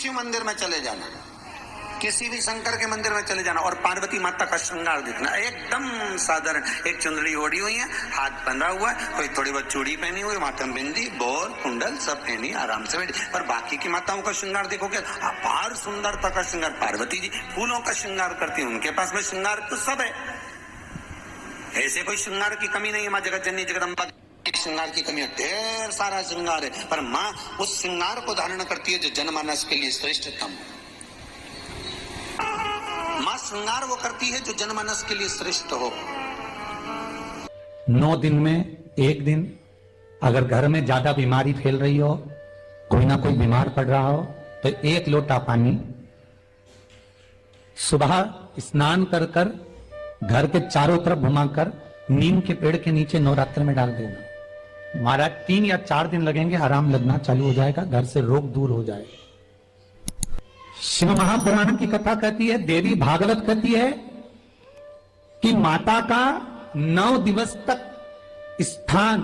शिव मंदिर में चले जाना, किसी भी शंकर के मंदिर में चले जाना और पार्वती माता का श्रृंगार देखना, एकदम साधारण, एक चुंदड़ी ओढ़ी हुई है, हाथ बंधा हुआ है, कोई थोड़ी बहुत चूड़ी पहनी हुई, माथा में बिंदी, बोर, कुंडल सब पहनी, आराम से बैठी। पर बाकी की माताओं का श्रृंगार देखोगे, अपार सुंदरता का श्रृंगार। पार्वती जी फूलों का श्रृंगार करती है, उनके पास में श्रृंगार तो सब है, ऐसे कोई श्रृंगार की कमी नहीं है। माँ जगत जननी जगदम्बा श्रृंगार की कमी है, ढेर सारा श्रृंगार है, पर माँ उस श्रृंगार को धारण करती है जो जनमानस के लिए श्रेष्ठतम। माँ श्रृंगार वो करती है जो जनमानस के लिए श्रेष्ठ हो। 9 दिन में एक दिन अगर घर में ज्यादा बीमारी फैल रही हो, कोई ना कोई बीमार पड़ रहा हो, तो 1 लोटा पानी सुबह स्नान कर कर घर के चारों तरफ घुमाकर नीम के पेड़ के नीचे नवरात्र में डाल देना। महाराज 3 या 4 दिन लगेंगे, आराम लगना चालू हो जाएगा, घर से रोग दूर हो जाएगा। शिव महापुराण की कथा कहती है, देवी भागवत कहती है कि माता का 9 दिवस तक स्थान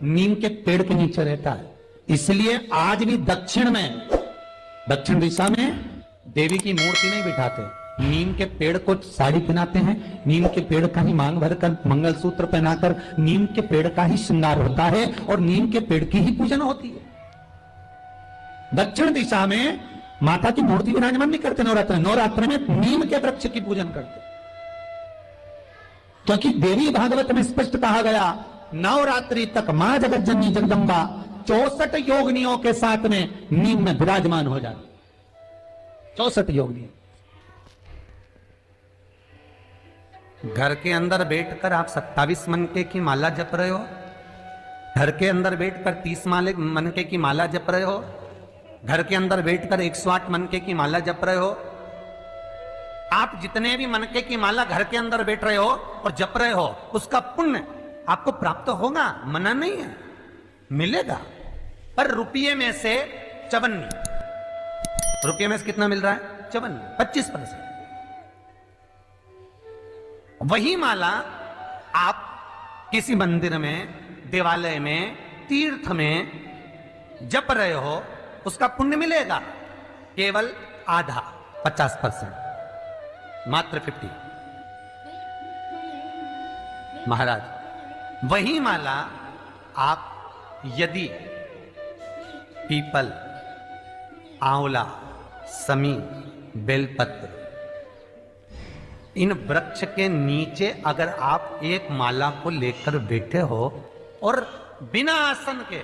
नीम के पेड़ के नीचे रहता है। इसलिए आज भी दक्षिण दिशा में देवी की मूर्ति नहीं बिठाते, नीम के पेड़ को साड़ी पहनाते हैं, नीम के पेड़ का ही मांग भरकर मंगलसूत्र पहनाकर नीम के पेड़ का ही श्रृंगार होता है और नीम के पेड़ की ही पूजन होती है। दक्षिण दिशा में माता की मूर्ति विराजमान नहीं करते नवरात्र में नीम के वृक्ष की पूजन करते, क्योंकि देवी भागवत में स्पष्ट कहा गया, नवरात्रि तक मां जगत जननी जगदम्बा 64 योगिनियों के साथ में नीम में विराजमान हो जाती। 64 योगिनी। घर के अंदर बैठकर आप 27 मनके की माला जप रहे हो, घर के अंदर बैठकर 30 मनके की माला जप रहे हो, घर के अंदर बैठकर 108 मनके की माला जप रहे हो। आप जितने भी मनके की माला घर के अंदर बैठ रहे हो और जप रहे हो, उसका पुण्य आपको प्राप्त होगा, मना नहीं है, मिलेगा। पर रुपये में से 54, रुपये में से कितना मिल रहा है? 54, 25%। वही माला आप किसी मंदिर में, देवालय में, तीर्थ में जप रहे हो, उसका पुण्य मिलेगा केवल आधा, 50%, मात्र 50। महाराज वही माला आप यदि पीपल, आंवला, समी, बेलपत्र, इन वृक्ष के नीचे अगर आप एक माला को लेकर बैठे हो और बिना आसन के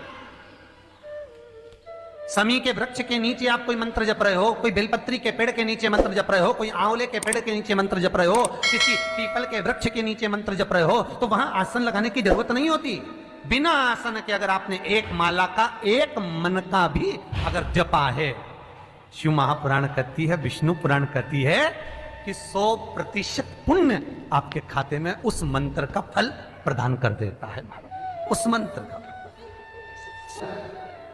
समी के वृक्ष के नीचे आप कोई मंत्र जप रहे हो, कोई बेलपत्री के पेड़ के नीचे मंत्र जप रहे हो, कोई आंवले के पेड़ के नीचे मंत्र जप रहे हो, किसी पीपल के वृक्ष के नीचे मंत्र जप रहे हो, तो वहां आसन लगाने की जरूरत नहीं होती। बिना आसन के अगर आपने एक माला का एक मन का भी अगर जपा है, शिव महापुराण कहती है, विष्णु पुराण कहती है कि 100% पुण्य आपके खाते में उस मंत्र का फल प्रदान कर देता है। उस मंत्र का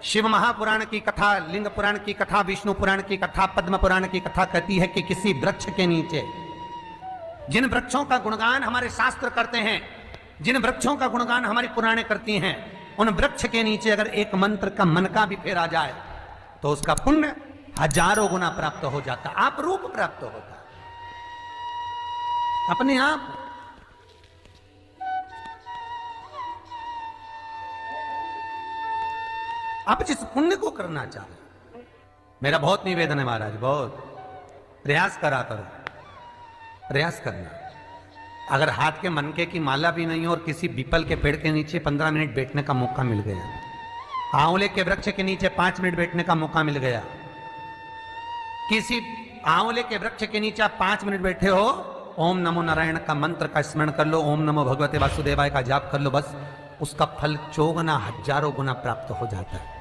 शिव महापुराण की कथा, लिंग पुराण की कथा, विष्णु पुराण की कथा, पद्म पुराण की कथा कहती है कि किसी वृक्ष के नीचे, जिन वृक्षों का गुणगान हमारे शास्त्र करते हैं, जिन वृक्षों का गुणगान हमारी पुराणे करती हैं, उन वृक्ष के नीचे अगर एक मंत्र का मन का भी फेरा जाए तो उसका पुण्य हजारों गुना प्राप्त हो जाता, आप रूप प्राप्त होता अपने आप। आप जिस पुण्य को करना चाहते, मेरा बहुत निवेदन है महाराज, बहुत प्रयास करा करो, प्रयास करना। अगर हाथ के मनके की माला भी नहीं हो और किसी पीपल के पेड़ के नीचे 15 मिनट बैठने का मौका मिल गया, आंवले के वृक्ष के नीचे 5 मिनट बैठने का मौका मिल गया, किसी आंवले के वृक्ष के नीचे आप 5 मिनट बैठे हो, ओम नमो नारायण का मंत्र का स्मरण कर लो, ओम नमो भगवते वासुदेवाय का जाप कर लो, बस उसका फल 4 गुना, हजारों गुना प्राप्त हो जाता है।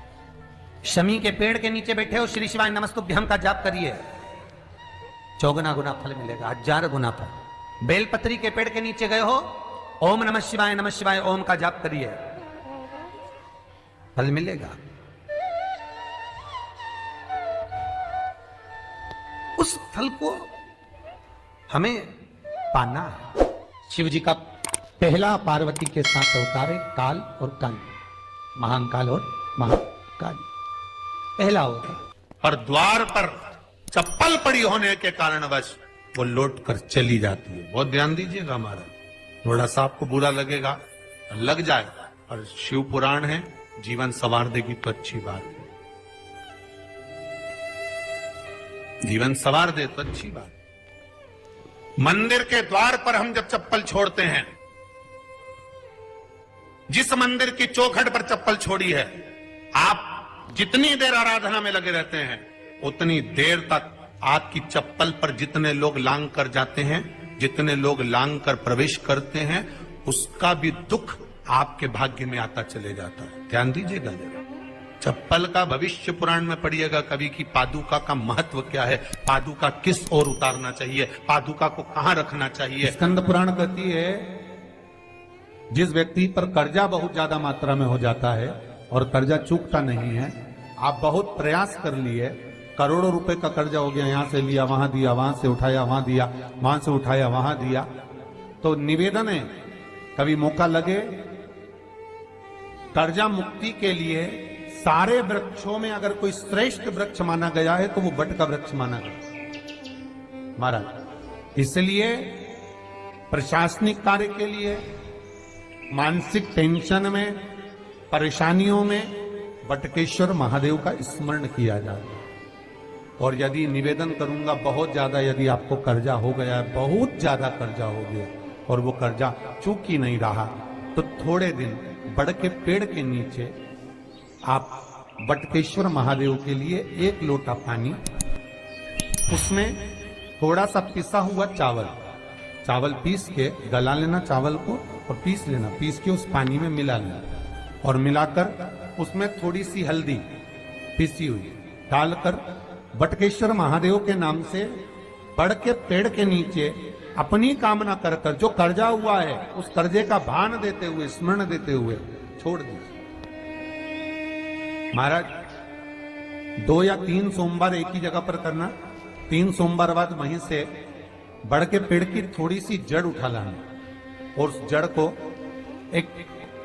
शमी के पेड़ के नीचे बैठे हो, श्री शिवाय नमस्तुभ्यम का जाप करिए, 4 गुना फल मिलेगा, 1000 गुना फल। बेलपत्री के पेड़ के नीचे गए हो, ओम नमः शिवाय ओम का जाप करिए, फल मिलेगा। उस फल को हमें पाना है। शिव जी का पहला पार्वती के साथ अवतार है काल और काल, महाकाल और महाकाल, पहला होता। और द्वार पर चप्पल पड़ी होने के कारणवश वो लौट कर चली जाती है। बहुत ध्यान दीजिएगा हमारा, थोड़ा सा आपको बुरा लगेगा, लग जाए, और शिव पुराण है, जीवन संवार देगी तो अच्छी बात है, जीवन संवार दे तो अच्छी बात। मंदिर के द्वार पर हम जब चप्पल छोड़ते हैं, जिस मंदिर की चौखट पर चप्पल छोड़ी है, आप जितनी देर आराधना में लगे रहते हैं उतनी देर तक आपकी चप्पल पर जितने लोग लांग कर जाते हैं, जितने लोग लांग कर प्रवेश करते हैं, उसका भी दुख आपके भाग्य में आता चले जाता है। ध्यान दीजिएगा जरा, चप्पल का भविष्य पुराण में पढ़िएगा कभी कि पादुका का महत्व क्या है, पादुका किस ओर उतारना चाहिए, पादुका को कहां रखना चाहिए। स्कंद पुराण कहती है जिस व्यक्ति पर कर्जा बहुत ज्यादा मात्रा में हो जाता है और कर्जा चूकता नहीं है, आप बहुत प्रयास कर लिए, करोड़ों रुपए का कर्जा हो गया, यहां से लिया वहां दिया, वहां से उठाया वहां दिया, वहां से उठाया वहां दिया, तो निवेदन है कभी मौका लगे कर्जा मुक्ति के लिए सारे वृक्षों में अगर कोई श्रेष्ठ वृक्ष माना गया है तो वो बट का वृक्ष माना गया महाराज। इसलिए प्रशासनिक कार्य के लिए, मानसिक टेंशन में, परेशानियों में बटकेश्वर महादेव का स्मरण किया जाए। और यदि निवेदन करूंगा बहुत ज्यादा, यदि आपको कर्जा हो गया है, बहुत ज्यादा कर्जा हो गया और वो कर्जा चूक ही नहीं रहा, तो थोड़े दिन बड़ के पेड़ के नीचे आप बटकेश्वर महादेव के लिए 1 लोटा पानी, उसमें थोड़ा सा पिसा हुआ चावल पीस के गला लेना चावल को और पीस लेना, पीस के उस पानी में मिला लेना और मिलाकर उसमें थोड़ी सी हल्दी पीसी हुई डालकर बटकेश्वर महादेव के नाम से बड़ के पेड़ के नीचे अपनी कामना कर कर जो कर्जा हुआ है उस कर्जे का भान देते हुए, स्मरण देते हुए छोड़ दीजिए। महाराज 2 या 3 सोमवार एक ही जगह पर करना, 3 सोमवार बाद वहीं से बड़ के पेड़ की थोड़ी सी जड़ उठा लाना और उस जड़ को एक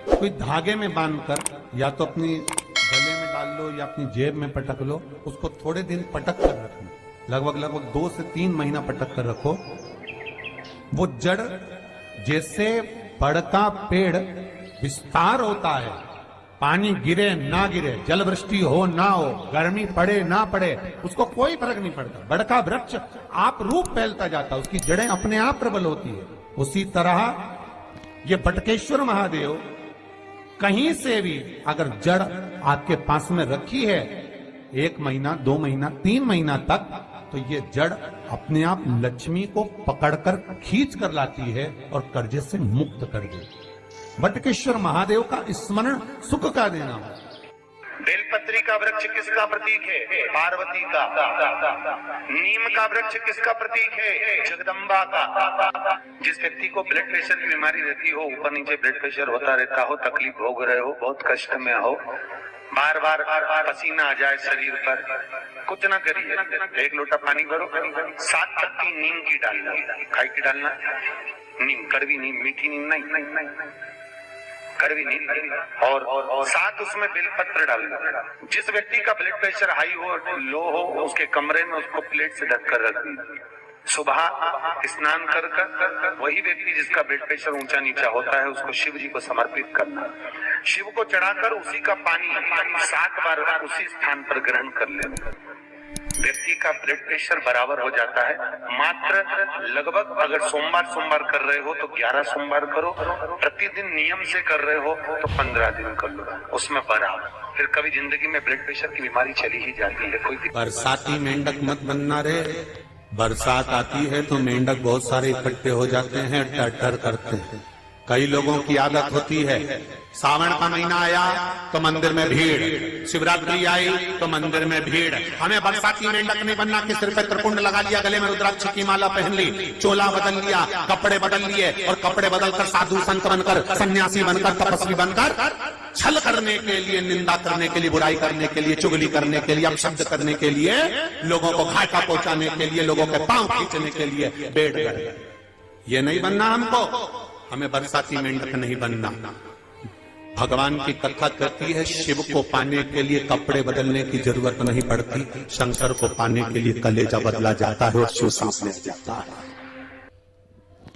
कोई धागे में बांधकर या तो अपनी गले में डाल लो या अपनी जेब में पटक लो, उसको थोड़े दिन पटक कर रखना, लगभग 2 से 3 महीना पटक कर रखो। वो जड़ जैसे बड़ का पेड़ विस्तार होता है, पानी गिरे ना गिरे, जल वृष्टि हो ना हो, गर्मी पड़े ना पड़े, उसको कोई फर्क नहीं पड़ता, बड़ का वृक्ष आप रूप फैलता जाता, उसकी जड़ें अपने आप प्रबल होती है। उसी तरह ये बटकेश्वर महादेव कहीं से भी अगर जड़ आपके पास में रखी है 1 महीना, 2 महीना, 3 महीना तक, तो ये जड़ अपने आप लक्ष्मी को पकड़कर खींच कर लाती है और कर्जे से मुक्त कर देती है। बटकेश्वर महादेव का स्मरण सुख का देना हो। बेलपत्री का वृक्ष किसका प्रतीक है? पार्वती का। नीम का वृक्ष किसका प्रतीक है? जगदम्बा का। जिस व्यक्ति को ब्लड प्रेशर की बीमारी रहती हो, ऊपर नीचे ब्लड प्रेशर होता रहता हो, तकलीफ भोग रहे हो, बहुत कष्ट में हो, बार बार पसीना आ जाए शरीर पर, कुछ ना करिए, 1 लोटा पानी भरो, 7 पत्ती नीम की डालना, काय की डालना, नीम, कड़वी नीम, मीठी नीम नहीं, कड़वी नीम, और 7 उसमें बेलपत्र डालना। जिस व्यक्ति का ब्लड प्रेशर हाई हो, लो हो, उसके कमरे में उसको प्लेट से ढक कर रख दीजिए। सुबह स्नान कर वही व्यक्ति जिसका ब्लड प्रेशर ऊंचा नीचा होता है उसको शिव जी को समर्पित करना, शिव को चढ़ाकर उसी का पानी 7 बार उसी स्थान पर ग्रहण कर लेना। व्यक्ति का ब्लड प्रेशर बराबर हो जाता है। मात्र लगभग अगर सोमवार कर रहे हो तो 11 सोमवार करो, प्रतिदिन नियम से कर रहे हो तो 15 दिन कर लो, उसमें बराबर। फिर कभी जिंदगी में ब्लड प्रेशर की बीमारी चली ही जाती है। कोई बरसाती मेंढक मत बनना रे, बरसात आती है तो मेंढक बहुत सारे इकट्ठे हो जाते हैं, टर करते हैं। कई लोगों की आदत होती है, सावन का महीना आया तो मंदिर में भीड़, शिवरात्रि आई तो मंदिर में भीड़। हमें बरसाती मेंढक नहीं बनना कि सिर पे त्रिपुंड लगा लिया, गले में रुद्राक्ष की माला पहन ली, चोला बदल लिया, कपड़े बदल लिए और कपड़े बदलकर साधु संत बनकर, सन्यासी बनकर, तपस्वी बनकर छल करने के लिए, निंदा करने के लिए, बुराई करने के लिए, चुगली करने के लिए, अपशब्द करने के लिए, लोगों को घाटा पहुंचाने के लिए, लोगों के पांव खींचने के लिए बैठ गए। ये नहीं बनना हमको, हमें बरसाती मेंढक नहीं बनना। भगवान की कथा कहती है शिव को पाने के लिए कपड़े बदलने की जरूरत नहीं पड़ती, शंकर को पाने के लिए कलेजा बदला जाता है और शिव सांस लिया जाता है।